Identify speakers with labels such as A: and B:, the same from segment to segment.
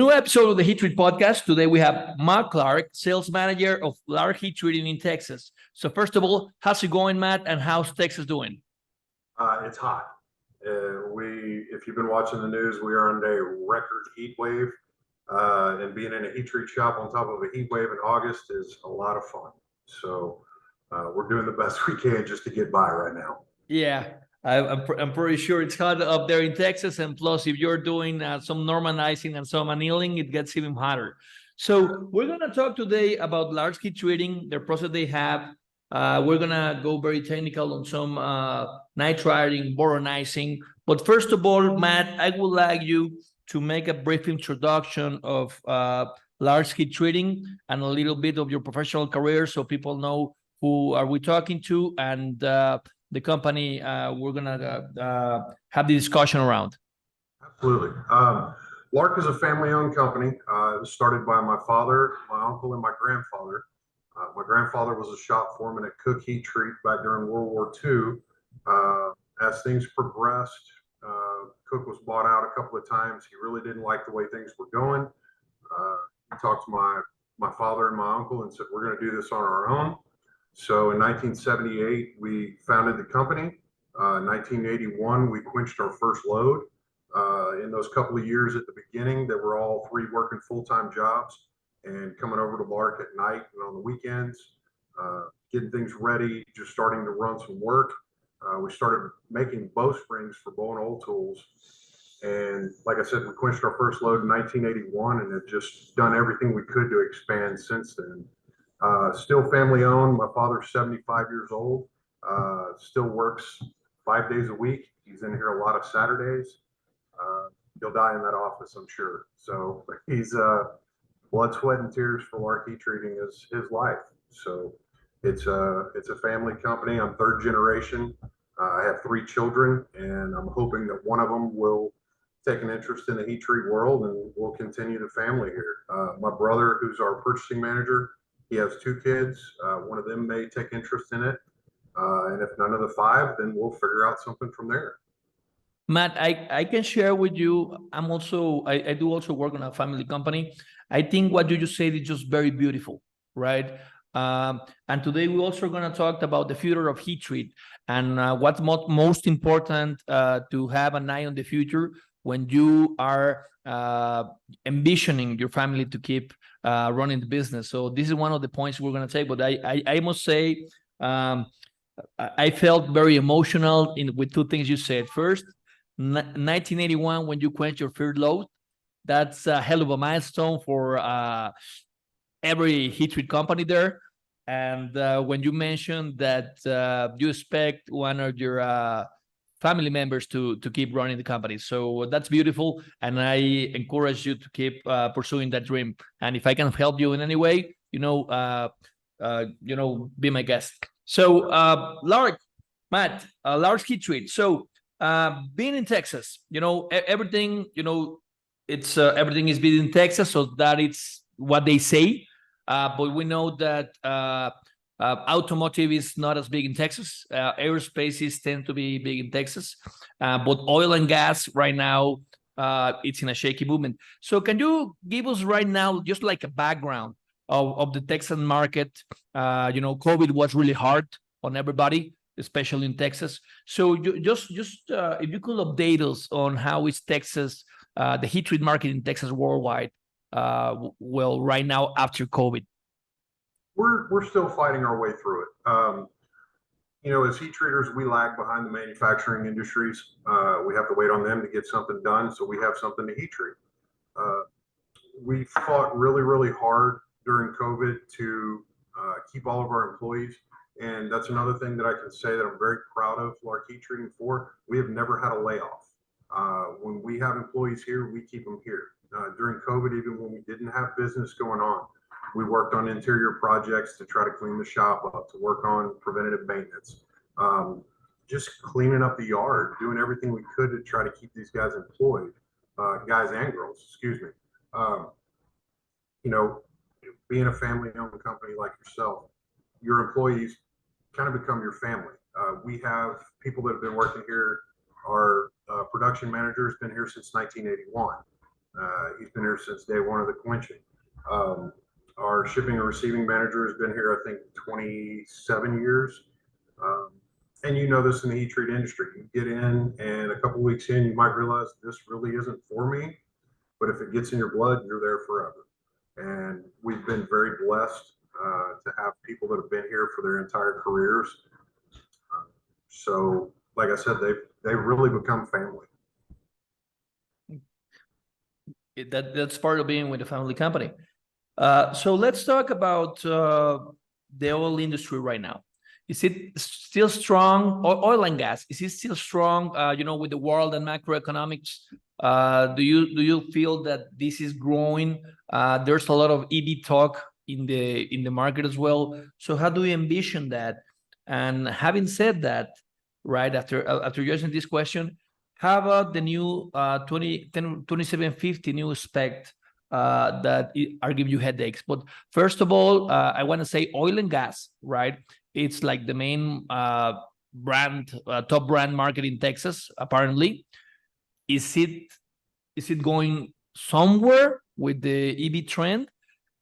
A: new episode of the Heat Treat podcast. Today we have Matt Clark, sales manager of Large Heat Treating in Texas. So first of all, how's it going, Matt, and how's Texas doing?
B: It's hot. If you've been watching the news, we are under a record heat wave, and being in a heat treat shop on top of a heat wave in August is a lot of fun. So we're doing the best we can just to get by right now.
A: Yeah, I'm pretty sure it's hot up there in Texas, and plus, if you're doing some normalizing and some annealing, it gets even hotter. So we're gonna talk today about large heat treating, the process they have. We're gonna go very technical on some nitriting, boronizing. But first of all, Matt, I would like you to make a brief introduction of large heat treating and a little bit of your professional career, so people know who are we talking to and the company we're gonna have the discussion around.
B: Absolutely. Lark is a family-owned company. It was started by my father, my uncle, and my grandfather. My grandfather was a shop foreman at Cook Heat Treat back during World War II. As things progressed, Cook was bought out a couple of times. He really didn't like the way things were going. He talked to my father and my uncle and said, we're going to do this on our own. So in 1978, we founded the company. 1981, we quenched our first load. In those couple of years at the beginning, that were all three working full-time jobs and coming over to Lark at night and on the weekends, getting things ready, just starting to run some work. We started making bowsprings for bow and old tools. And like I said, we quenched our first load in 1981 and have just done everything we could to expand since then. Still family owned. My father's 75 years old, still works 5 days a week. He's in here a lot of Saturdays. He'll die in that office, I'm sure. So he's blood, sweat, and tears for Lark Heat Treating is his life. So it's a family company. I'm third generation. I have 3 children, and I'm hoping that one of them will take an interest in the heat treat world, and we'll continue the family here. My brother, who's our purchasing manager, he has 2 kids. One of them may take interest in it. And if none of the 5, then we'll figure out something from there.
A: Matt, I can share with you, I do also work on a family company. I think what you just said is just very beautiful, right? And today we're also going to talk about the future of heat treat and what's most important to have an eye on the future when you are envisioning your family to keep running the business. So this is one of the points we're going to take, but I must say I felt very emotional with 2 things you said. First, 1981, when you quenched your third load, that's a hell of a milestone for every heat treat company there. And when you mentioned that you expect one of your family members to keep running the company, so that's beautiful, and I encourage you to keep pursuing that dream. And if I can help you in any way, be my guest. So Matt, Large Heat Treat. So being in Texas, everything, it's everything is built in Texas, so that it's what they say. But we know that automotive is not as big in Texas. Aerospaces tend to be big in Texas, but oil and gas right now, it's in a shaky movement. So can you give us right now just like a background of the Texan market? COVID was really hard on everybody, especially in Texas. So just if you could update us on how is Texas, the heat treat market in Texas worldwide, right now after COVID.
B: We're still fighting our way through it. As heat treaters, we lag behind the manufacturing industries. We have to wait on them to get something done, so we have something to heat treat. We fought really, really hard during COVID to keep all of our employees. And that's another thing that I can say that I'm very proud of Lark Heat Treating for. We have never had a layoff. When we have employees here, we keep them here. During COVID, even when we didn't have business going on, we worked on interior projects to try to clean the shop up, to work on preventative maintenance, just cleaning up the yard, doing everything we could to try to keep these guys employed, guys and girls, excuse me. Being a family-owned company like yourself, your employees kind of become your family. We have people that have been working here. Our production manager has been here since 1981. He's been here since day one of the quenching. Um, our shipping and receiving manager has been here, I think, 27 years. Um, and you know this in the heat treat industry. You get in, and a couple weeks in, you might realize this really isn't for me. But if it gets in your blood, you're there forever. And we've been very blessed to have people that have been here for their entire careers. So, like I said, they've really become family.
A: That's part of being with a family company. So let's talk about the oil industry right now. Is it still strong? Oil and gas, is it still strong? With the world and macroeconomics, do you feel that this is growing? There's a lot of EV talk in the market as well. So how do you envision that? And having said that, right after you answer this question, how about the new 2750 new spec that are giving you headaches? But first of all, I want to say oil and gas, right? It's like the main top brand market in Texas, apparently. Is it going somewhere with the EV trend?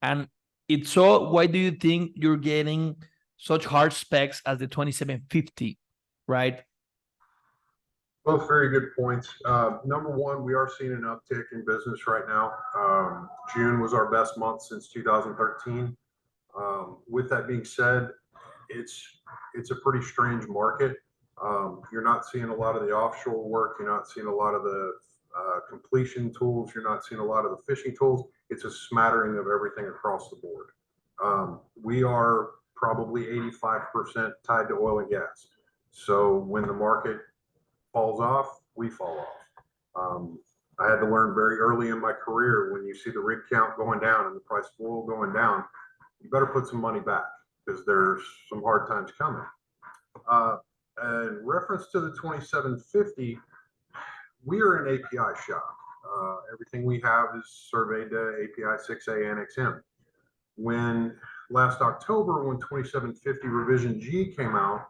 A: And if so, why do you think you're getting such hard specs as the 2750, right?
B: Both very good points. Number one, we are seeing an uptick in business right now. June was our best month since 2013. With that being said, it's a pretty strange market. You're not seeing a lot of the offshore work. You're not seeing a lot of the completion tools. You're not seeing a lot of the fishing tools. It's a smattering of everything across the board. We are probably 85% tied to oil and gas. So when the market falls off, we fall off. I had to learn very early in my career, when you see the rig count going down and the price of oil going down, you better put some money back, because there's some hard times coming. In reference to the 2750, we are an API shop. Everything we have is surveyed to API 6A Annex M. When last October, when 2750 Revision G came out,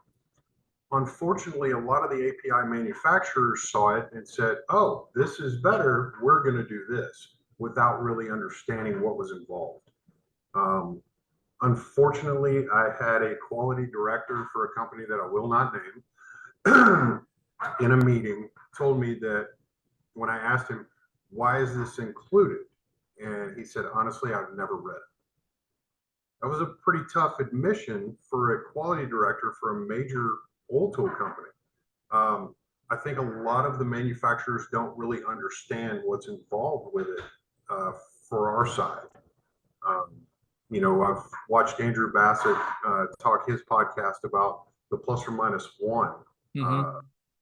B: unfortunately, a lot of the API manufacturers saw it and said, oh, this is better, we're going to do this, without really understanding what was involved. Unfortunately, I had a quality director for a company that I will not name in a meeting told me that, when I asked him, why is this included? And he said, honestly, I've never read it. That was a pretty tough admission for a quality director for a major oil tool company. I think a lot of the manufacturers don't really understand what's involved with it for our side. I've watched Andrew Bassett talk his podcast about the plus or minus one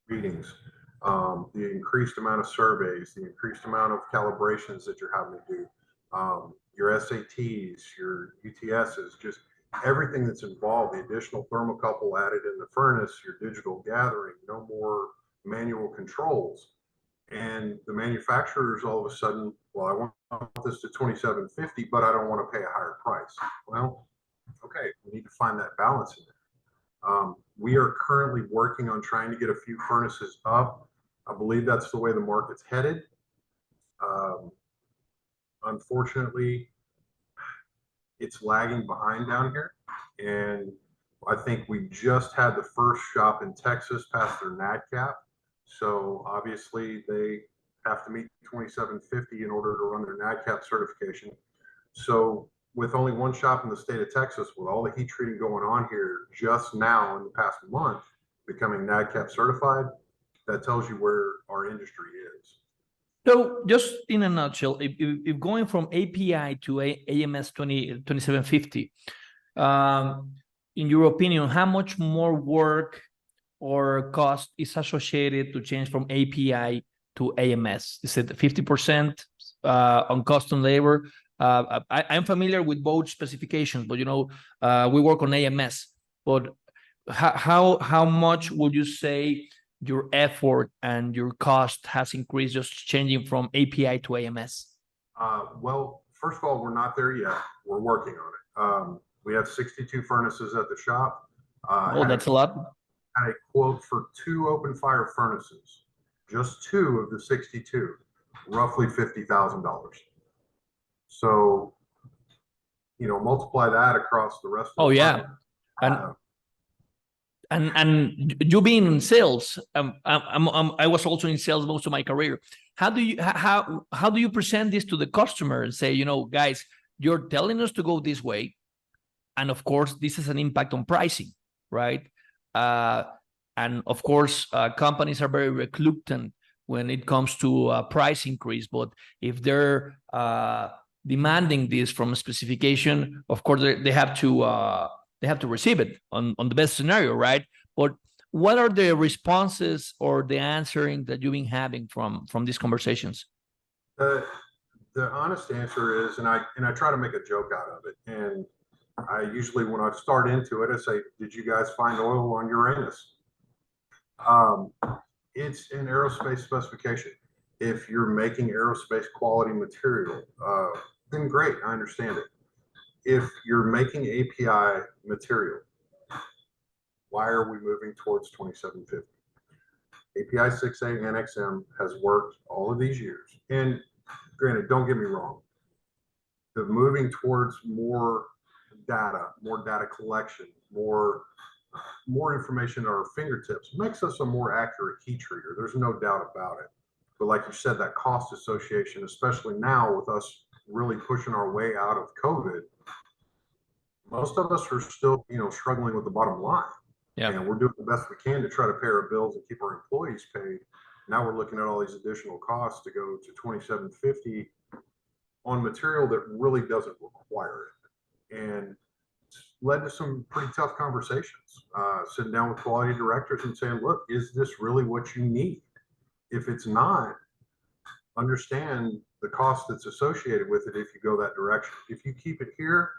B: readings, the increased amount of surveys, the increased amount of calibrations that you're having to do, your SATs, your UTSs, just everything that's involved, the additional thermocouple added in the furnace, your digital gathering, no more manual controls. And the manufacturers all of a sudden, well, I want this to 2750, but I don't want to pay a higher price. Well, okay, we need to find that balance in there. We are currently working on trying to get a few furnaces up. I believe that's the way the market's headed. Unfortunately, it's lagging behind down here. And I think we just had the first shop in Texas pass their NADCAP. So obviously they have to meet 2750 in order to run their NADCAP certification. So with only one shop in the state of Texas, with all the heat treating going on here just now in the past month, becoming NADCAP certified, that tells you where our industry is.
A: So just in a nutshell, if going from API to AMS 2750, in your opinion, how much more work or cost is associated to change from API to AMS? Is it 50% on cost and labor? I'm familiar with both specifications, but we work on AMS. But how much would you say your effort and your cost has increased just changing from API to AMS?
B: Well, first of all, we're not there yet. We're working on it. We have 62 furnaces at the shop.
A: That's a lot.
B: Had a quote for 2 open fire furnaces, just 2 of the 62. roughly $50,000. So, multiply that across the rest of
A: Oh
B: the
A: yeah.
B: market.
A: And and you being in sales, I was also in sales most of my career. How do you present this to the customer and say, guys, you're telling us to go this way, and of course this has an impact on pricing, right? And of course, companies are very reluctant when it comes to price increase, but if they're demanding this from a specification, of course they have to receive it on the best scenario, right? But what are the responses or the answering that you've been having from these conversations?
B: The honest answer is, and I try to make a joke out of it. And I usually, when I start into it, I say, "Did you guys find oil on Uranus?" It's an aerospace specification. If you're making aerospace quality material, then great, I understand it. If you're making API material, why are we moving towards 2750? API 6A and NXM has worked all of these years. And granted, don't get me wrong, the moving towards more data collection, more information at our fingertips makes us a more accurate heat treater. There's no doubt about it. But like you said, that cost association, especially now with us really pushing our way out of COVID, most of us are still, struggling with the bottom line.
A: Yeah.
B: And we're doing the best we can to try to pay our bills and keep our employees paid. Now we're looking at all these additional costs to go to 2750 on material that really doesn't require it. And it's led to some pretty tough conversations, sitting down with quality directors and saying, look, is this really what you need? If it's not, understand the cost that's associated with it if you go that direction. If you keep it here,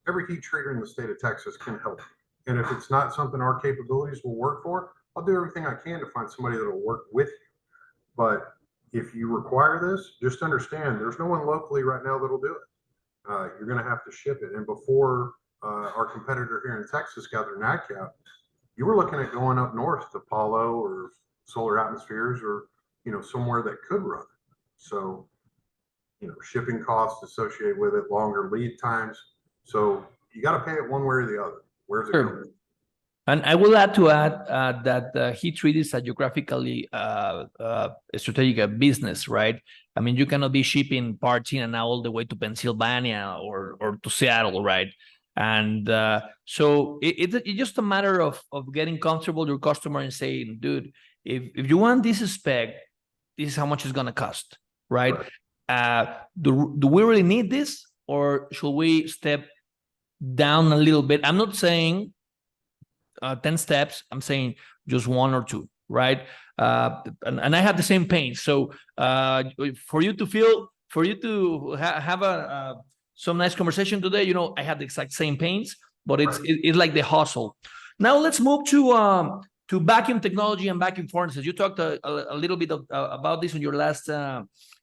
B: every heat treater in the state of Texas can help you. And if it's not something our capabilities will work for, I'll do everything I can to find somebody that will work with you. But if you require this, just understand there's no one locally right now that'll do it. You're going to have to ship it. And before our competitor here in Texas got their NADCAP, you were looking at going up north to Apollo or Solar Atmospheres or, somewhere that could run it. So, shipping costs associated with it, longer lead times. So you got to pay it one way or the other. Where's it going?
A: And I will add that heat treat is a geographically strategic business, right? I mean, you cannot be shipping parts in and out all the way to Pennsylvania or to Seattle, right? And so it's just a matter of getting comfortable with your customer and saying, dude, if you want this spec, this is how much it's gonna cost, right? Do we really need this, or should we step down a little bit? I'm not saying 10 steps, I'm saying just one or two, right? And I have the same pain. So for you to have some nice conversation today, I have the exact same pains, but it's like the hustle. Now let's move to vacuum technology and vacuum furnaces. You talked a little bit about this in your last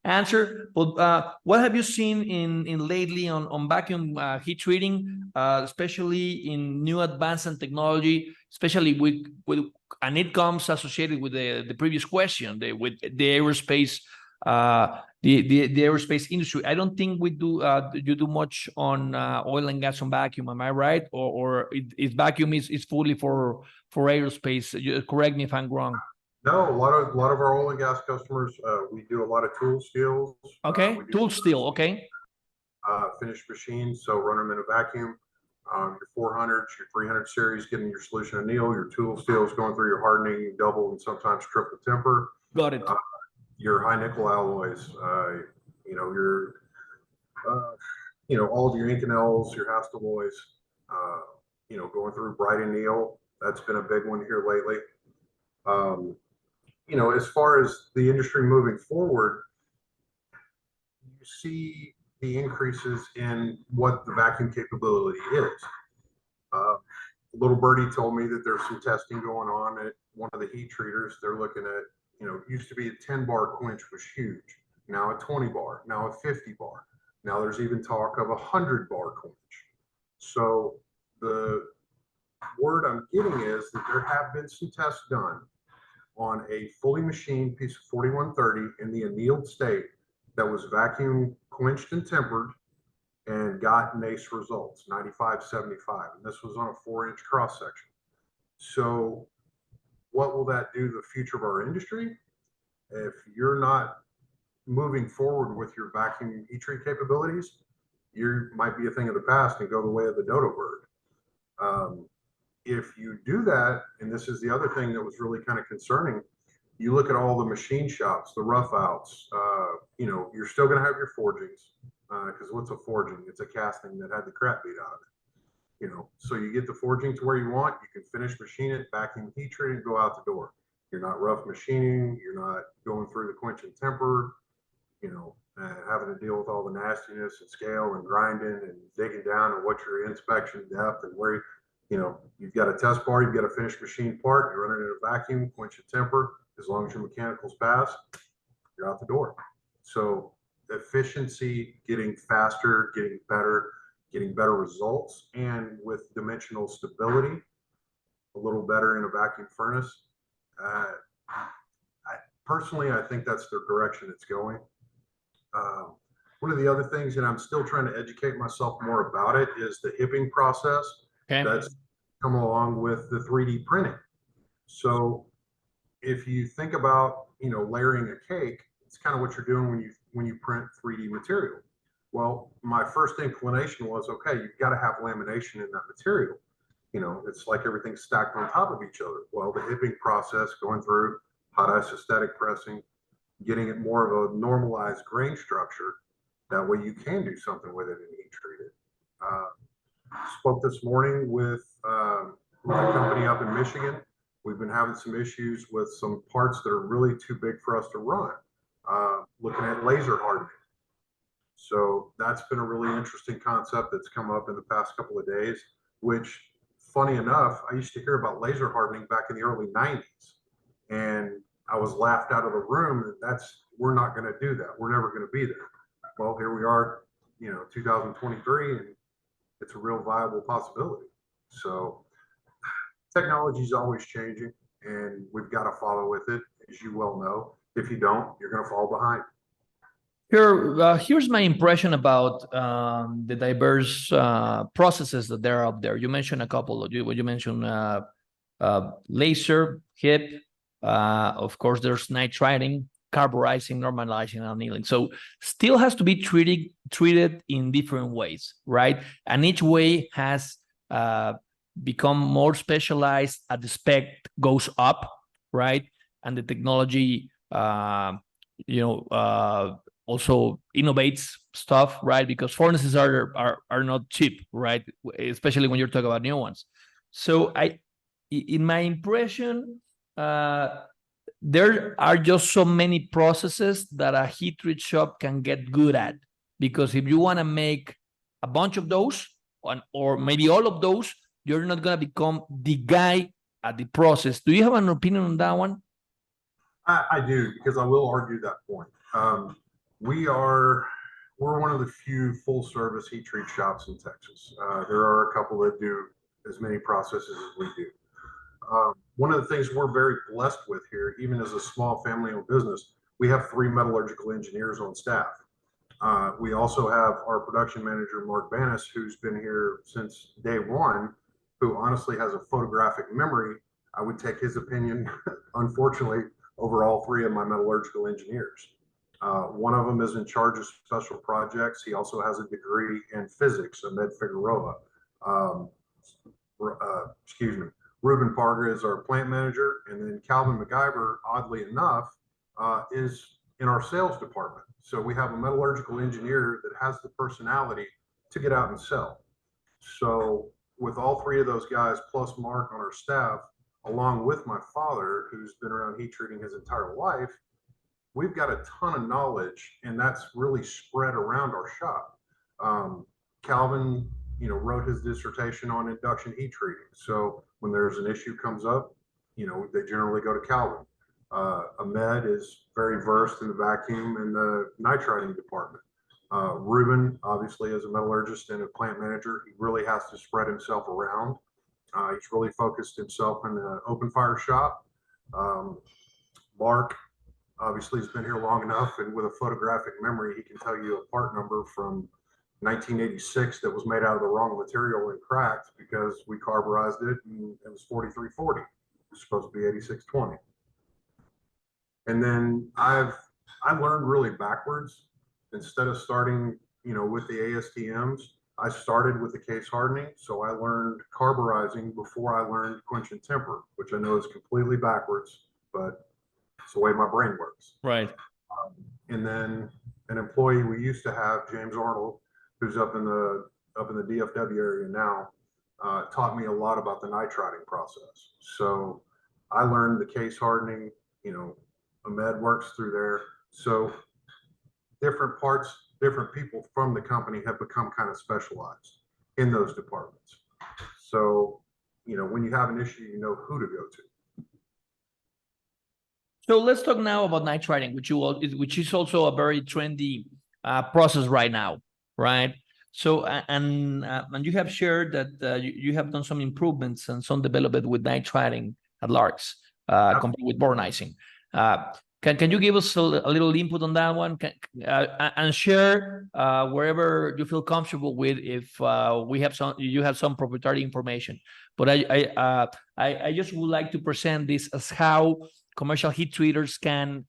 A: answer, but what have you seen in lately on vacuum heat treating, especially in new advanced technology, especially with and it comes associated with the previous question, with the aerospace, the aerospace industry. I don't think we do you do much on oil and gas on vacuum. Am I right? Or vacuum is fully for aerospace? Correct me if I'm wrong.
B: No, a lot of our oil and gas customers, we do a lot of tool steels.
A: Okay, tool steel. Okay.
B: Finished machines, so run them in a vacuum. Your 400s, your 300 series, getting your solution anneal, your tool steels going through your hardening, double and sometimes triple temper.
A: Got it.
B: Your high nickel alloys, all of your Inconels, your Hastelloys, going through bright anneal. That's been a big one here lately. As far as the industry moving forward, you see the increases in what the vacuum capability is. Little birdie told me that there's some testing going on at one of the heat treaters. They're looking at, used to be a 10-bar quench was huge. Now a 20-bar, now a 50-bar. Now there's even talk of a 100-bar quench. So the word I'm getting is that there have been some tests done on a fully machined piece of 4130 in the annealed state that was vacuum quenched and tempered and got NACE results, 95.75. And this was on a 4-inch cross section. So what will that do to the future of our industry? If you're not moving forward with your vacuum heat treat capabilities, you might be a thing of the past and go the way of the dodo bird. If you do that, and this is the other thing that was really kind of concerning, you look at all the machine shops, the rough outs, you're still going to have your forgings, because what's a forging? It's a casting that had the crap beat out of it. So you get the forging to where you want, you can finish machine it, vacuum heat treat, and go out the door. You're not rough machining, you're not going through the quench and temper, having to deal with all the nastiness and scale and grinding and digging down and what your inspection depth and where, you've got a test bar, you've got a finished machine part, you're running it in a vacuum, quench and temper. As long as your mechanicals pass, you're out the door. So efficiency, getting faster, getting better results, and with dimensional stability, a little better in a vacuum furnace. I think that's the direction it's going. One of the other things, and I'm still trying to educate myself more about it, is the hipping process.
A: Okay.
B: That's come along with the 3D printing. So if you think about, layering a cake, it's kind of what you're doing when you print 3D material. Well, my first inclination was, okay, you've got to have lamination in that material. It's like everything's stacked on top of each other. Well, the hipping process, going through hot isostatic pressing, getting it more of a normalized grain structure. That way you can do something with it and heat treat it. Spoke this morning with a company up in Michigan. We've been having some issues with some parts that are really too big for us to run, looking at laser hardening. So that's been a really interesting concept that's come up in the past couple of days, which, funny enough, I used to hear about laser hardening back in the early 90s. And I was laughed out of the room, and we're not going to do that. We're never going to be there. Well, here we are, 2023, and it's a real viable possibility. So technology is always changing, and we've got to follow with it, as you well know. If you don't, you're going to fall behind.
A: Here's my impression about the diverse processes that there are out there. You mentioned a couple. You mentioned laser, HIP. Of course, there's nitriting, carburizing, normalizing, and annealing. So still has to be treated in different ways, right? And each way has become more specialized as the spec goes up, right? And the technology, also innovates stuff, right? Because furnaces are not cheap, right? Especially when you're talking about new ones. So in my impression, there are just so many processes that a heat treat shop can get good at. Because if you want to make a bunch of those, or maybe all of those, you're not going to become the guy at the process. Do you have an opinion on that one?
B: I do, because I will argue that point. We're one of the few full service heat treat shops in Texas. There are a couple that do as many processes as we do. One of the things we're very blessed with here, even as a small family owned business, we have 3 metallurgical engineers on staff. We also have our production manager, Mark Banis, who's been here since day one, who honestly has a photographic memory. I would take his opinion, unfortunately, over all 3 of my metallurgical engineers. One of them is in charge of special projects. He also has a degree in physics, Ahmed Figueroa. Ruben Parga is our plant manager, and then Calvin MacGyver, oddly enough, is in our sales department. So we have a metallurgical engineer that has the personality to get out and sell. So with all 3 of those guys, plus Mark on our staff, along with my father, who's been around heat treating his entire life, we've got a ton of knowledge, and that's really spread around our shop. Calvin, wrote his dissertation on induction heat treating. So when there's an issue comes up, they generally go to Calvin. Ahmed is very versed in the vacuum and the nitriting department. Ruben, obviously, as a metallurgist and a plant manager, he really has to spread himself around. He's really focused himself in the open fire shop. Mark obviously has been here long enough, and with a photographic memory, he can tell you a part number from 1986 that was made out of the wrong material and cracked because we carburized it and it was 4340. It's supposed to be 8620. And then I learned really backwards. Instead of starting, with the ASTMs, I started with the case hardening. So I learned carburizing before I learned quench and temper, which I know is completely backwards, but it's the way my brain works.
A: Right.
B: And then an employee we used to have, James Arnold, who's up in the DFW area now, taught me a lot about the nitriting process. So I learned the case hardening. Ahmed works through there. So different parts, different people from the company have become kind of specialized in those departments. So, when you have an issue, you know who to go to.
A: So let's talk now about nitriting, which is also a very trendy process right now, right? So and you have shared that you have done some improvements and some development with nitriting at Larks compared with boronizing. Can you give us a little input on that one? And share wherever you feel comfortable with if you have some proprietary information. But I just would like to present this as how commercial heat treaters can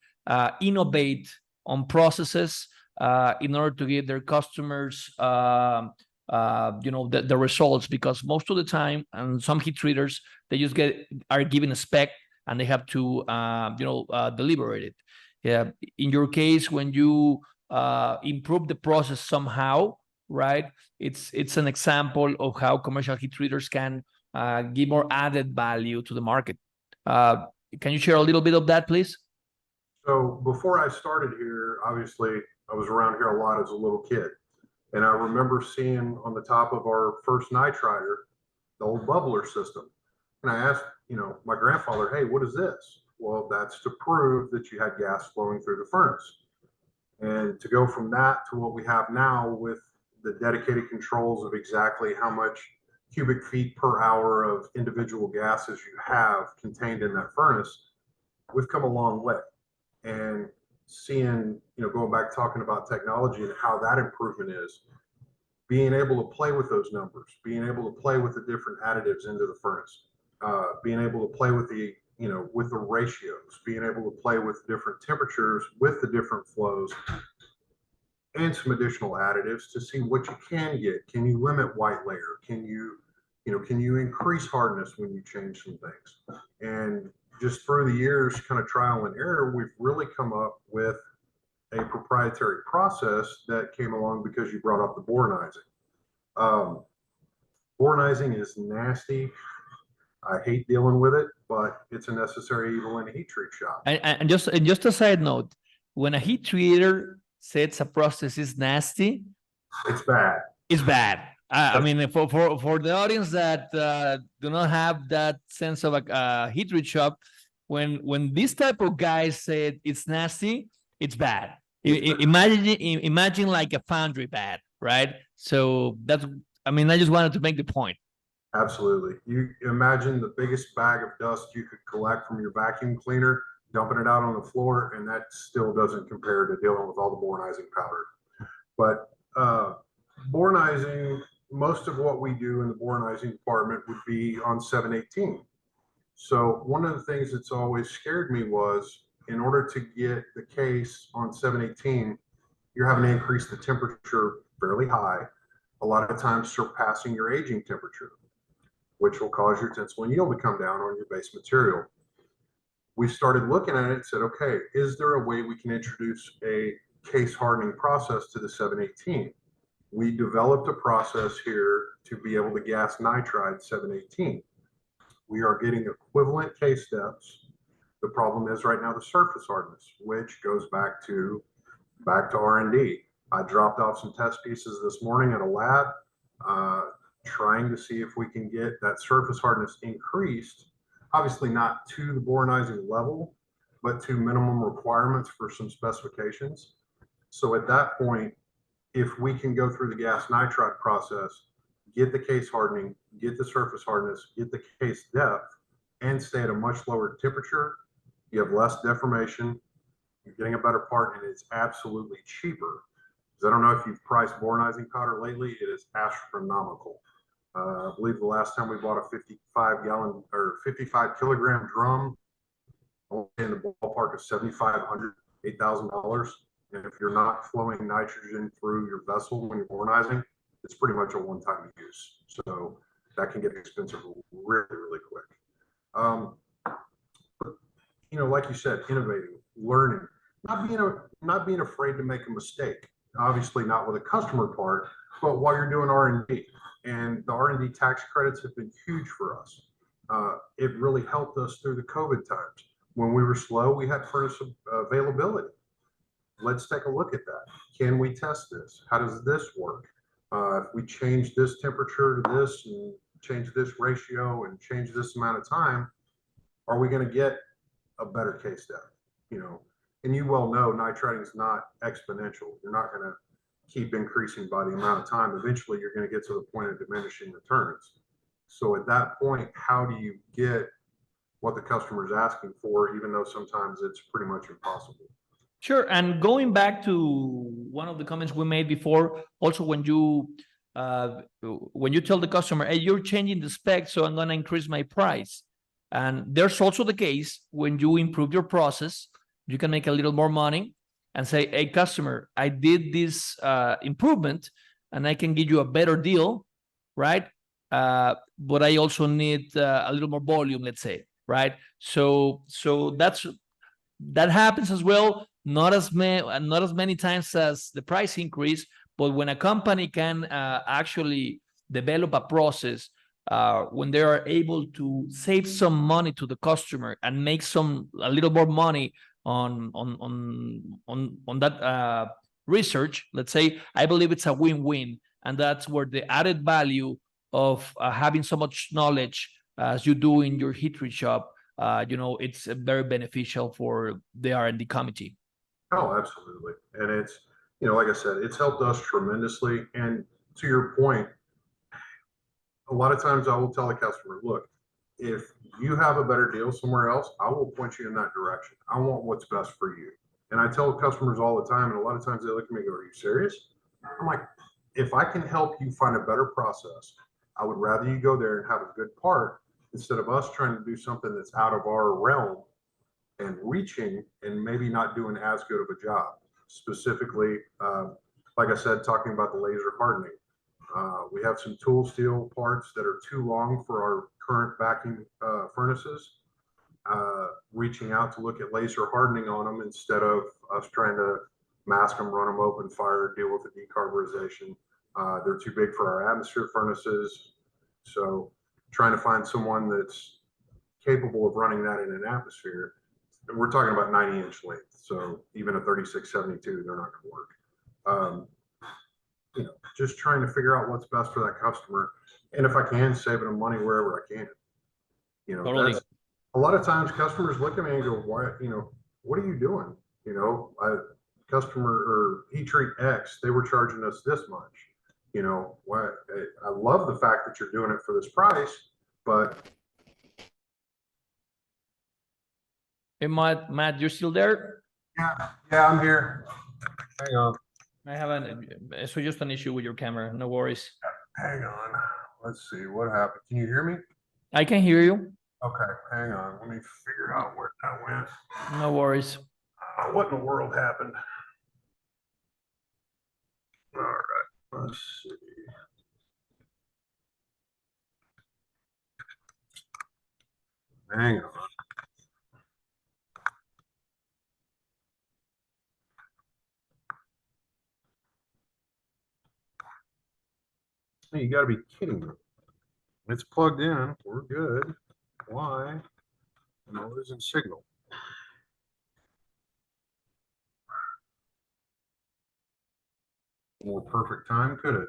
A: innovate on processes in order to give their customers the results, because most of the time, and some heat treaters, they just are given a spec and they have to deliberate it. Yeah. In your case, when you improve the process somehow, right? It's an example of how commercial heat treaters can give more added value to the market. Can you share a little bit of that, please?
B: So before I started here, obviously I was around here a lot as a little kid. And I remember seeing on the top of our first nitriter, the old bubbler system. And I asked, my grandfather, hey, what is this? Well, that's to prove that you had gas flowing through the furnace. And to go from that to what we have now with the dedicated controls of exactly how much cubic feet per hour of individual gases you have contained in that furnace, we've come a long way. And seeing, going back talking about technology and how that improvement is, being able to play with those numbers, being able to play with the different additives into the furnace, being able to play with the, with the ratios, being able to play with different temperatures, with the different flows, and some additional additives to see what you can get. Can you limit white layer? Can you increase hardness when you change some things? And just through the years, kind of trial and error, we've really come up with a proprietary process that came along because you brought up the boronizing. Boronizing is nasty. I hate dealing with it, but it's a necessary evil in a heat treat shop.
A: And just a side note, when a heat treater says a process is nasty,
B: it's bad.
A: It's bad. I mean, for the audience that do not have that sense of a heat treat shop, when this type of guys say it's nasty, it's bad. Imagine like a foundry bad, right? So I just wanted to make the point.
B: Absolutely. You imagine the biggest bag of dust you could collect from your vacuum cleaner, dumping it out on the floor, and that still doesn't compare to dealing with all the boronizing powder. But boronizing, most of what we do in the boronizing department would be on 718. So one of the things that's always scared me was, in order to get the case on 718, you're having to increase the temperature fairly high, a lot of times surpassing your aging temperature, which will cause your tensile and yield to come down on your base material. We started looking at it and said, okay, is there a way we can introduce a case hardening process to the 718? We developed a process here to be able to gas nitride 718. We are getting equivalent case steps. The problem is right now the surface hardness, which goes back to R&D. I dropped off some test pieces this morning at a lab, trying to see if we can get that surface hardness increased, obviously not to the boronizing level, but to minimum requirements for some specifications. So at that point, if we can go through the gas nitride process, get the case hardening, get the surface hardness, get the case depth, and stay at a much lower temperature, You have less deformation. You're getting a better part, and it's absolutely cheaper. I don't know if you've priced boronizing powder lately. It is astronomical. I believe the last time we bought a 55-gallon or 55-kilogram drum, in the ballpark of $7,500, $8,000. And if you're not flowing nitrogen through your vessel when you're boronizing, it's pretty much a one-time use. So that can get expensive really, really quick. But, like you said, innovating, learning, not being afraid to make a mistake. Obviously, not with a customer part, but while you're doing R&D. And the R&D tax credits have been huge for us. It really helped us through the COVID times. When we were slow, we had furnace availability. Let's take a look at that. Can we test this? How does this work? If we change this temperature to this and change this ratio and change this amount of time, are we going to get a better case depth? And you well know nitriting is not exponential. You're not going to keep increasing by the amount of time. Eventually, you're going to get to the point of diminishing returns. So at that point, how do you get what the customer is asking for, even though sometimes it's pretty much impossible?
A: Sure. And going back to one of the comments we made before, also when you tell the customer, hey, you're changing the spec, so I'm going to increase my price. And there's also the case when you improve your process, you can make a little more money and say, hey, customer, I did this improvement and I can give you a better deal, right? But I also need a little more volume, let's say, right? So that happens as well. Not as many times as the price increase, but when a company can actually develop a process when they are able to save some money to the customer and make a little more money on that research, let's say, I believe it's a win-win, and that's where the added value of having so much knowledge as you do in your heat treat shop, it's very beneficial for the R&D committee.
B: Oh, absolutely. And it's, like I said, it's helped us tremendously. And to your point, a lot of times I will tell the customer, look, if you have a better deal somewhere else, I will point you in that direction. I want what's best for you. And I tell customers all the time, and a lot of times they look at me and go, are you serious? I'm like, if I can help you find a better process, I would rather you go there and have a good part instead of us trying to do something that's out of our realm and reaching and maybe not doing as good of a job. Specifically, like I said, talking about the laser hardening. We have some tool steel parts that are too long for our current vacuum furnaces. Reaching out to look at laser hardening on them instead of us trying to mask them, run them open fire, deal with the decarburization. They're too big for our atmosphere furnaces. So trying to find someone that's capable of running that in an atmosphere. And we're talking about 90-inch length. So even a 3672, they're not going to work. Just trying to figure out what's best for that customer. And if I can, saving them money wherever I can.
A: Totally.
B: That's a lot of times customers look at me and go, why, what are you doing? Customer or heat treat X, they were charging us this much. Why? I love the fact that you're doing it for this price, but.
A: Hey, Matt, you're still there?
B: Yeah, I'm here. Hang on.
A: I have so just an issue with your camera. No worries.
B: Hang on. Let's see what happened. Can you hear me?
A: I can hear you.
B: Okay, hang on. Let me figure out where that went.
A: No worries.
B: What in the world happened? All right, let's see. Hang on. Hey, you got to be kidding me. It's plugged in. We're good. Why? No, it isn't signal. More perfect time, could it?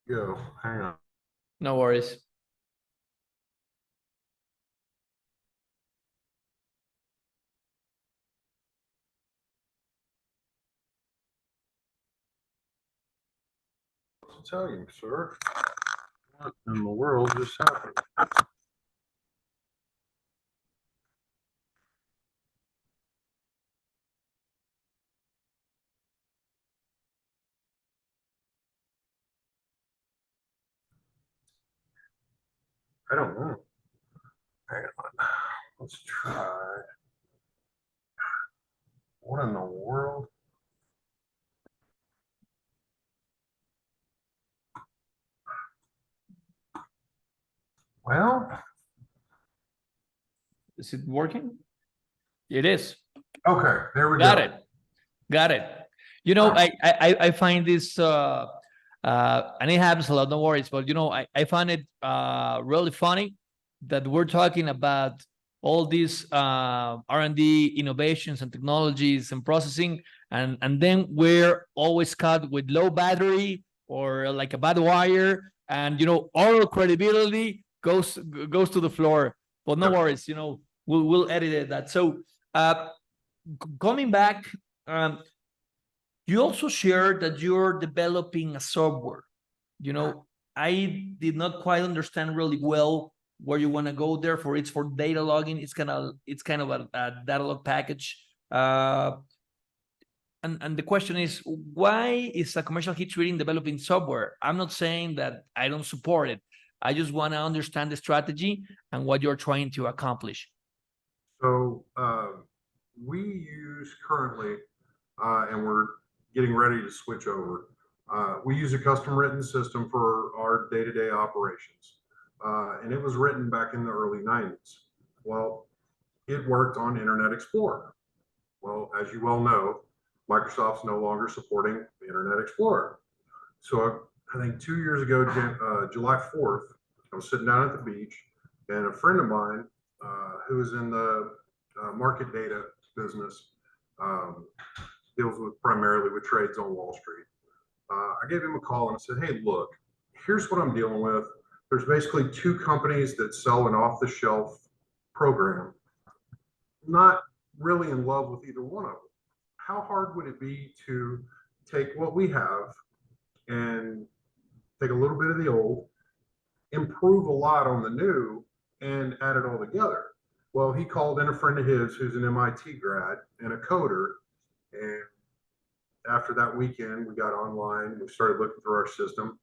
B: Go. Hang on.
A: No worries.
B: to tell you, sir. What in the world just happened? I don't know. Hang on. Let's try. What in the world? Well,
A: Is it working? It is.
B: okay, there we
A: Got
B: go.
A: it. Got it. You know, I find this and it happens a lot, no worries, but you know, I find it really funny that we're talking about all these R&D innovations and technologies and processing, and then we're always caught with low battery or like a bad wire, and you know, our credibility goes to the floor. But no worries, you know, we'll edit that. So coming back, um, you also shared that you're developing a software. You know, I did not quite understand really well where you want to go there for. It's for data logging. It's kind of a data log package. And the question is, why is a commercial heat treating developing software? I'm not saying that I don't support it. I just want to understand the strategy and what you're trying to accomplish.
B: So we use currently, and we're getting ready to switch over. We use a custom written system for our day-to-day operations, and it was written back in the early 90s. Well, it worked on Internet Explorer. Well, as you well know, Microsoft's no longer supporting the Internet Explorer. So I think 2 years ago, July 4th, I was sitting down at the beach, and a friend of mine who is in the market data business, um, deals with primarily with trades on Wall Street. I gave him a call and I said, hey, look, here's what I'm dealing with. There's basically two companies that sell an off-the-shelf program. Not really in love with either one of them. How hard would it be to take what we have and take a little bit of the old, improve a lot on the new, and add it all together? Well, he called in a friend of his who's an MIT grad and a coder. And after that weekend, we got online, we started looking through our system.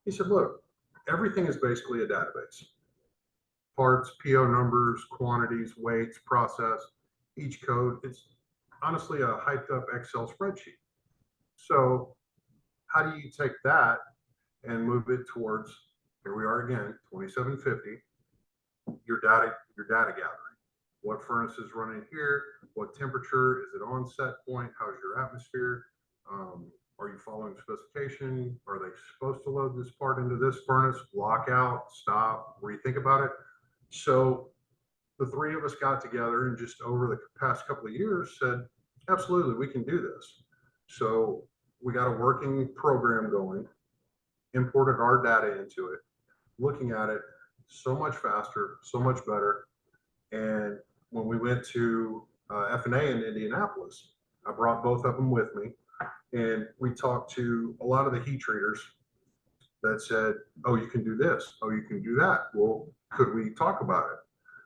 B: He said, look, everything is basically a database. Parts, PO numbers, quantities, weights, process, each code. It's honestly a hyped up Excel spreadsheet. So how do you take that and move it towards, here we are again, 2750, your data gathering. What furnace is running here? What temperature? Is it on set point? How's your atmosphere? Are you following specification? Are they supposed to load this part into this furnace? Block out, stop, rethink about it. So the three of us got together and just over the past couple of years said, absolutely, we can do this. So we got a working program going, imported our data into it, looking at it so much faster, so much better. And when we went to F&A in Indianapolis, I brought both of them with me, and we talked to a lot of the heat treaters that said, oh, you can do this, oh, you can do that. Well, could we talk about it?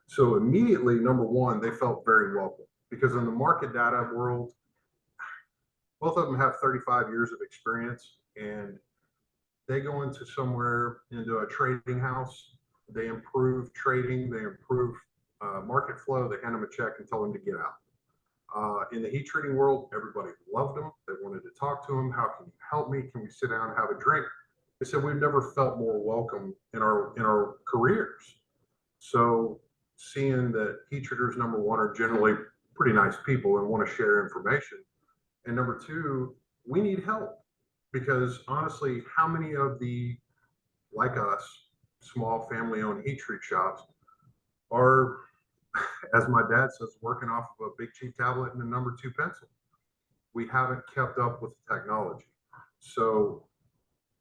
B: So immediately, number one, they felt very welcome, because in the market data world, both of them have 35 years of experience, and they go into a trading house, they improve trading, they improve market flow, they hand them a check and tell them to get out. In the heat treating world, everybody loved them. They wanted to talk to them. How can you help me? Can we sit down and have a drink? They said we've never felt more welcome in our careers. So seeing that heat treaters, number one, are generally pretty nice people and want to share information, and number two, we need help, because honestly, how many of the, like us, small family-owned heat treat shops are, as my dad says, working off of a big cheap tablet and a number two pencil? We haven't kept up with the technology. So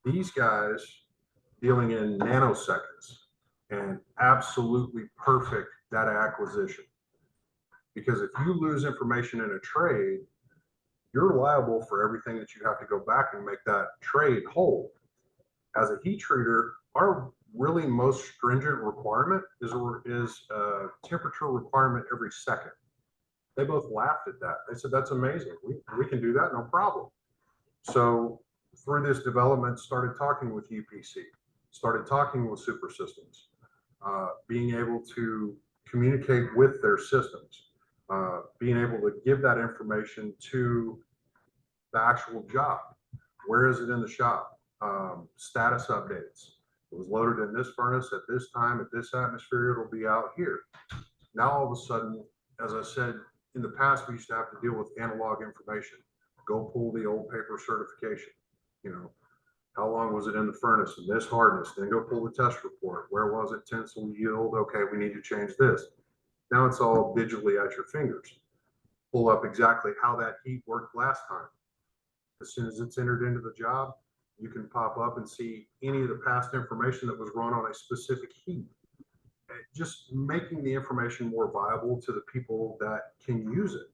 B: these guys dealing in nanoseconds and absolutely perfect data acquisition. Because if you lose information in a trade, you're liable for everything that you have to go back and make that trade whole. As a heat treater, our really most stringent requirement is a temperature requirement every second. They both laughed at that. They said, that's amazing. We can do that, no problem. So through this development, started talking with UPC, started talking with Super Systems, being able to communicate with their systems, being able to give that information to the actual job. Where is it in the shop? Status updates. It was loaded in this furnace at this time, at this atmosphere, it'll be out here. Now, all of a sudden, as I said, in the past, we used to have to deal with analog information. Go pull the old paper certification. You know, how long was it in the furnace and this hardness? Then go pull the test report. Where was it? Tensile yield. Okay, we need to change this. Now it's all digitally at your fingers. Pull up exactly how that heat worked last time. As soon as it's entered into the job, you can pop up and see any of the past information that was run on a specific heat. Just making the information more viable to the people that can use it.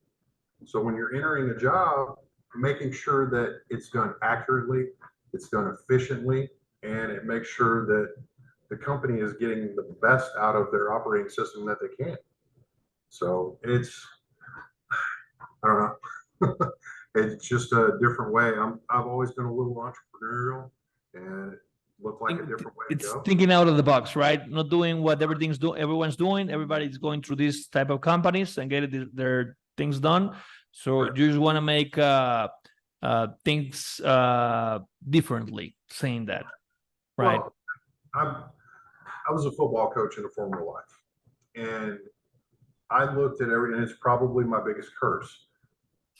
B: So when you're entering a job, making sure that it's done accurately, it's done efficiently, and it makes sure that the company is getting the best out of their operating system that they can. So it's, I don't know, it's just a different way. I've always been a little entrepreneurial, and it looked like a different way to
A: It's
B: go.
A: thinking out of the box, right? Not doing what everyone's doing. Everybody's going through these type of companies and getting their things done. So
B: Right.
A: you just want to make things differently, saying that, right?
B: Well, I was a football coach in a former life, and I looked at and it's probably my biggest curse.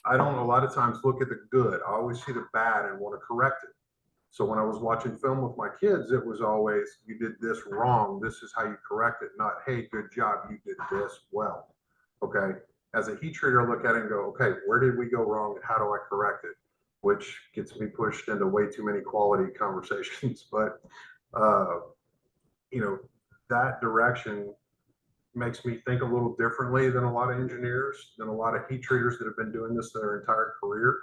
B: I don't a lot of times look at the good. I always see the bad and want to correct it. So when I was watching film with my kids, it was always, you did this wrong. This is how you correct it. Not, hey, good job. You did this well. Okay. As a heat treater, I look at it and go, okay, where did we go wrong and how do I correct it? Which gets me pushed into way too many quality conversations. But, you know, that direction makes me think a little differently than a lot of engineers, than a lot of heat treaters that have been doing this their entire career.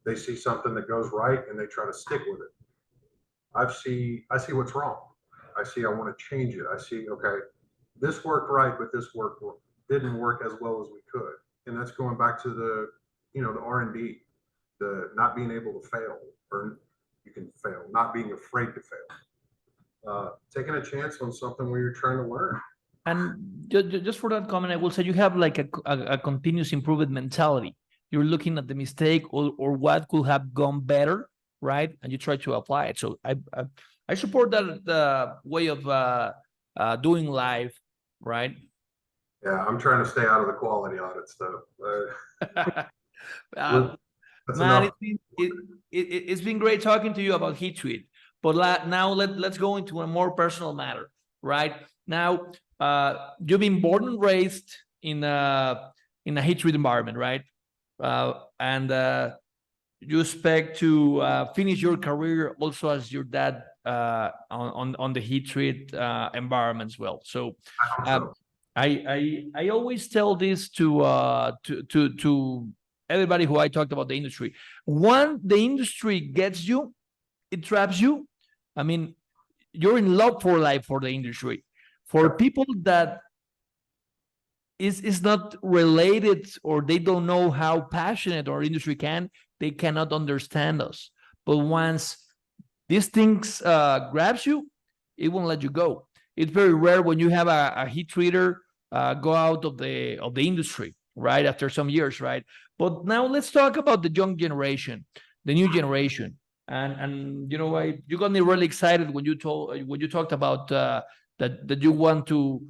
B: They see something that goes right and they try to stick with it. I see what's wrong. I want to change it. I see, okay, this worked right, but this didn't work as well as we could. And that's going back to the, you know, the R&D, the not being able to fail, or you can fail, not being afraid to fail. Taking a chance on something where you're trying to learn.
A: And just for that comment, I will say you have like a continuous improvement mentality. You're looking at the mistake or what could have gone better, right? And you try to apply it. So I support that way of doing life, right?
B: Yeah, I'm trying to stay out of the quality audit stuff. That's
A: Man,
B: enough.
A: it's been great talking to you about heat treat. But now let's go into a more personal matter, right? Now, you've been born and raised in a heat treat environment, right? And you expect to finish your career also as your dad on the heat treat environment as well. So, I always tell this to everybody who I talked about the industry. When the industry gets you, it traps you. I mean, you're in love for life for the industry. For people that is not related or they don't know how passionate our industry they cannot understand us. But once these things grabs you, it won't let you go. It's very rare when you have a heat treater go out of the industry, right, after some years, right? But now let's talk about the young generation, the new generation. And you know, you got me really excited when you talked about that you want to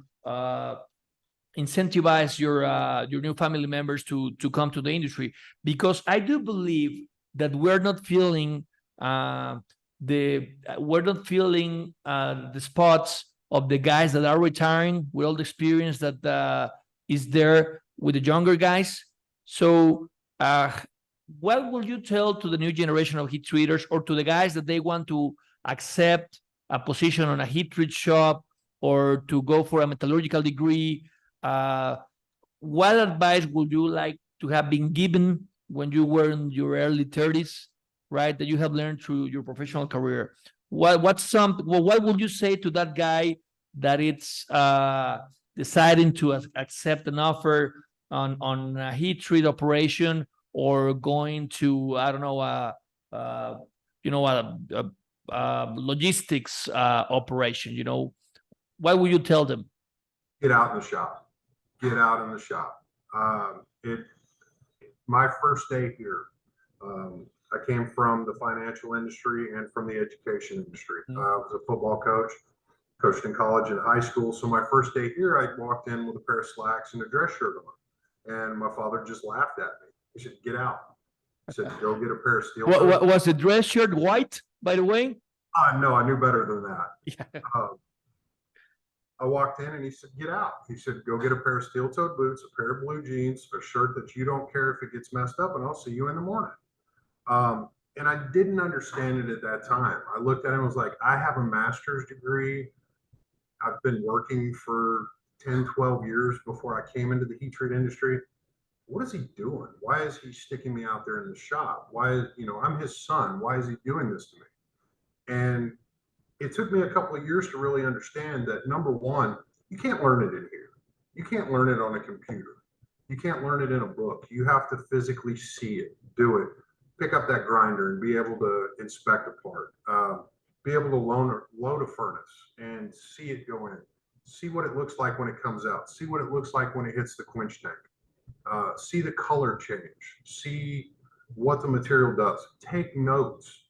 A: incentivize your new family members to come to the industry, because I do believe that we're not feeling the spots of the guys that are retiring with all the experience that is there with the younger guys. So what will you tell to the new generation of heat treaters, or to the guys that they want to accept a position on a heat treat shop or to go for a metallurgical degree? What advice would you like to have been given when you were in your early 30s right, that you have learned through your professional career. What would you say to that guy that it's deciding to accept an offer on a heat treat operation, or going to, I don't know, logistics operation? What would you tell them?
B: Get out in the shop. Get out in the shop. My first day here, I came from the financial industry and from the education industry. I was a football coach, coached in college and high school. So my first day here, I walked in with a pair of slacks and a dress shirt on, and my father just laughed at me. He said, "Get out." He said, "Go get a pair of steel."
A: What was the dress shirt white, by the way?
B: No, I knew better than that.
A: Yeah.
B: I walked in and he said, "Get out." He said, "Go get a pair of steel-toed boots, a pair of blue jeans, a shirt that you don't care if it gets messed up, and I'll see you in the morning." And I didn't understand it at that time. I looked at him and was like, I have a master's degree. I've been working for 10, 12 years before I came into the heat treat industry. What is he doing? Why is he sticking me out there in the shop? Why, I'm his son. Why is he doing this to me? And it took me a couple of years to really understand that, number one, you can't learn it in here. You can't learn it on a computer. You can't learn it in a book. You have to physically see it, do it, pick up that grinder and be able to inspect a part, be able to load a furnace and see it go in, see what it looks like when it comes out, see what it looks like when it hits the quench tank, see the color change, see what the material does, take notes.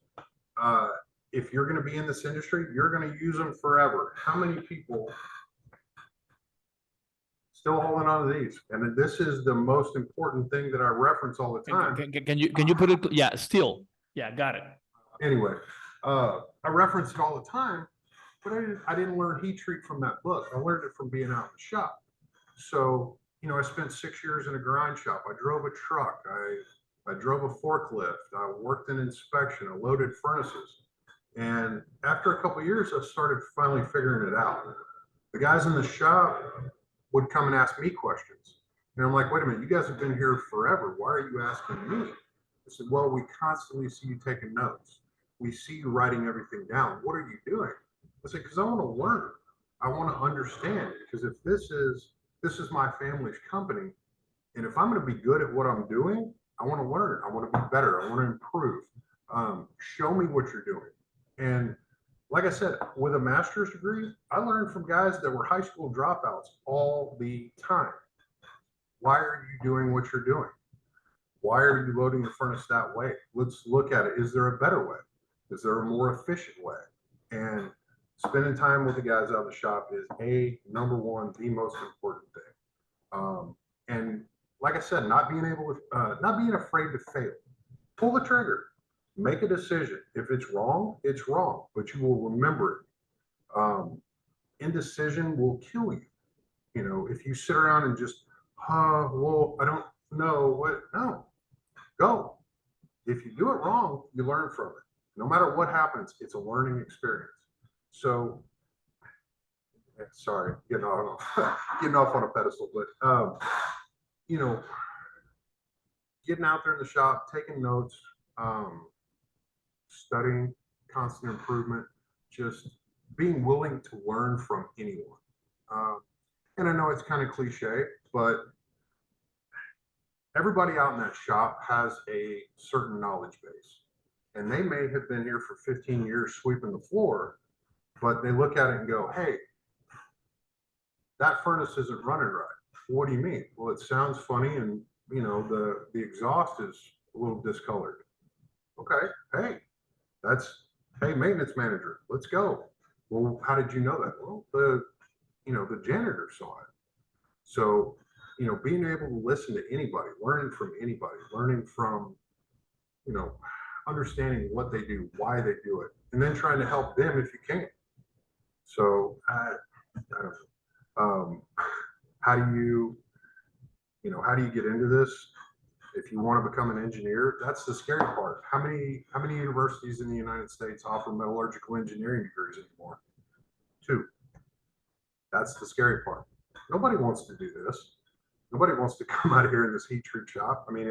B: If you're going to be in this industry, you're going to use them forever. How many people still holding on to these? And this is the most important thing that I reference all the time.
A: Can you put it? Yeah, still. Yeah, got it.
B: Anyway, I reference it all the time, but I didn't learn heat treat from that book. I learned it from being out in the shop. So, I spent 6 years in a grind shop. I drove a truck. I drove a forklift. I worked in inspection. I loaded furnaces. And after a couple of years, I started finally figuring it out. The guys in the shop would come and ask me questions. And I'm like, wait a minute, you guys have been here forever. Why are you asking me? I said, well, we constantly see you taking notes. We see you writing everything down. What are you doing? I said, because I want to learn. I want to understand. Because if this is my family's company, and if I'm going to be good at what I'm doing, I want to learn. I want to be better. I want to improve. Show me what you're doing. And like I said, with a master's degree, I learned from guys that were high school dropouts all the time. Why are you doing what you're doing? Why are you loading the furnace that way? Let's look at it. Is there a better way? Is there a more efficient way? And spending time with the guys out of the shop is number one, the most important thing. And like I said, not being afraid to fail. Pull the trigger. Make a decision. If it's wrong, but you will remember it. Indecision will kill you. If you sit around and just, well, I don't know what, no, go. If you do it wrong, you learn from it. No matter what happens, it's a learning experience. So, sorry, getting off on a pedestal, but, getting out there in the shop, taking notes, studying, constant improvement, just being willing to learn from anyone. And I know it's kind of cliche, but everybody out in that shop has a certain knowledge base. And they may have been here for 15 years sweeping the floor, but they look at it and go, hey, that furnace isn't running right. What do you mean? Well, it sounds funny, and the exhaust is a little discolored. Okay, hey, maintenance manager, let's go. Well, how did you know that? Well, the janitor saw it. So, being able to listen to anybody, learning from anybody, learning from, understanding what they do, why they do it, and then trying to help them if you can. So, I don't know. How do you get into this? If you want to become an engineer, that's the scary part. How many universities in the United States offer metallurgical engineering degrees anymore? 2. That's the scary part. Nobody wants to do this. Nobody wants to come out here in this heat treat shop. I mean,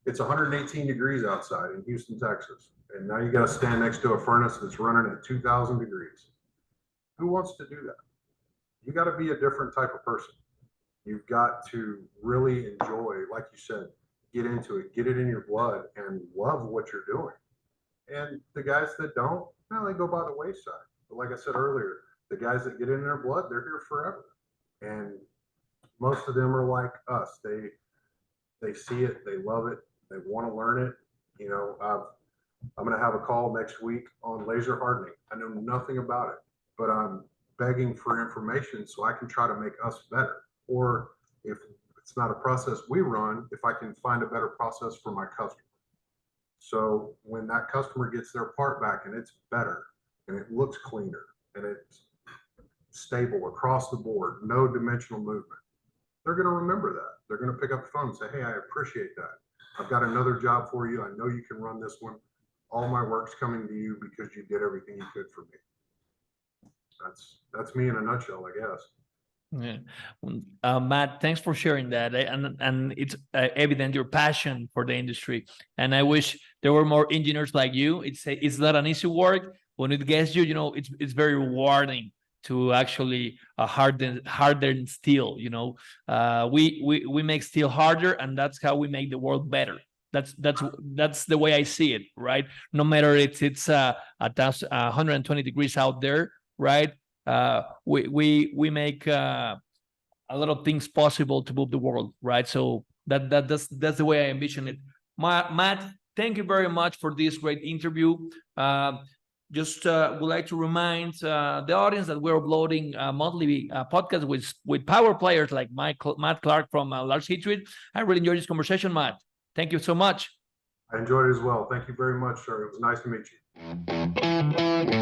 B: It's 118 degrees outside in Houston, Texas. And now you got to stand next to a furnace that's running at 2,000 degrees. Who wants to do that? You got to be a different type of person. You've got to really enjoy, like you said, get into it, get it in your blood, and love what you're doing. And the guys that don't, well, they go by the wayside. But like I said earlier, the guys that get in their blood, they're here forever. And most of them are like us. They see it, they love it, they want to learn it. You know, I'm going to have a call next week on laser hardening. I know nothing about it, but I'm begging for information so I can try to make us better. Or if it's not a process we run, if I can find a better process for my customer. So when that customer gets their part back and it's better and it looks cleaner and it's stable across the board, no dimensional movement, they're going to remember that. They're going to pick up the phone and say, hey, I appreciate that. I've got another job for you. I know you can run this one. All my work's coming to you because you did everything you could for me. That's me in a nutshell, I guess.
A: Yeah. Matt, thanks for sharing that. And it's evident your passion for the industry. And I wish there were more engineers like you. It's not an easy work. When it gets you, you know, it's very rewarding to actually harden steel. You know, we make steel harder, and that's how we make the world better. That's the way I see it, right? No matter it's 120 degrees out there, right? We make a lot of things possible to move the world, right? So that's the way I envision it. Matt, thank you very much for this great interview. Just would like to remind the audience that we're uploading monthly podcasts with power players like Matt Clark from Large Heat Treat. I really enjoyed this conversation, Matt. Thank you so much.
B: I enjoyed it as well. Thank you very much, sir. It was nice to meet you.